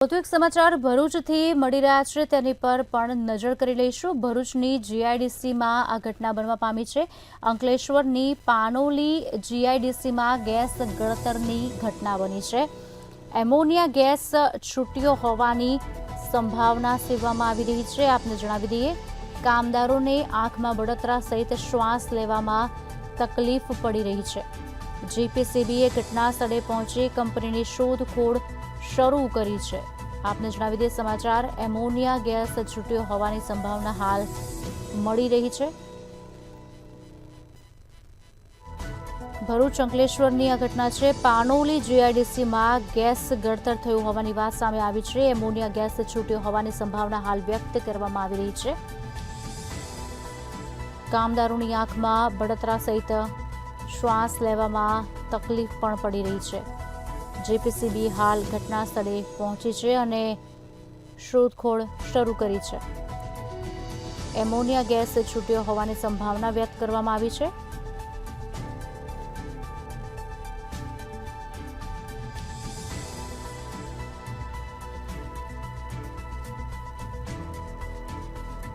વધુ એક સમાચાર ભરૂચથી મળી રહ્યા છે, તેની પર પણ નજર કરી લઈશું। ભરૂચની જીઆઈડીસીમાં આ ઘટના બનવા પામી છે। અંકલેશ્વરની પાનોલી જીઆઈડીસીમાં ગેસ ગળતરની ઘટના બની છે। એમોનિયા ગેસ છૂટ્યો હોવાની સંભાવના સેવવામાં આવી રહી છે। આપને જણાવી દઈએ, કામદારોને આંખમાં બળતરા સહિત શ્વાસ લેવામાં તકલીફ પડી રહી છે। જીપીસીબીએ ઘટના સ્થળે પહોંચી કંપનીની શોધખોળ શરૂ કરી છે। આપને જણાવી દઈએ સમાચાર, એમોનિયા ગેસ છૂટ્યો હોવાની સંભાવના હાલ મળી રહી છે। ભરૂચ અંકલેશ્વરની આ ઘટના છે। પાનોલી જીઆઈડીસીમાં ગેસ ગળતર થયું હોવાની વાત સામે આવી છે। એમોનિયા ગેસ છૂટ્યો હોવાની સંભાવના હાલ વ્યક્ત કરવામાં આવી રહી છે। કામદારોની આંખમાં બળતરા સહિત શ્વાસ લેવામાં તકલીફ પણ પડી રહી છે। જીપીસીબી હાલ ઘટના સ્થળે પહોંચી છે અને શોધખોળ શરૂ કરી છે। એમોનિયા ગેસ છૂટ્યો હોવાની સંભાવના વ્યક્ત કરવામાં આવી છે।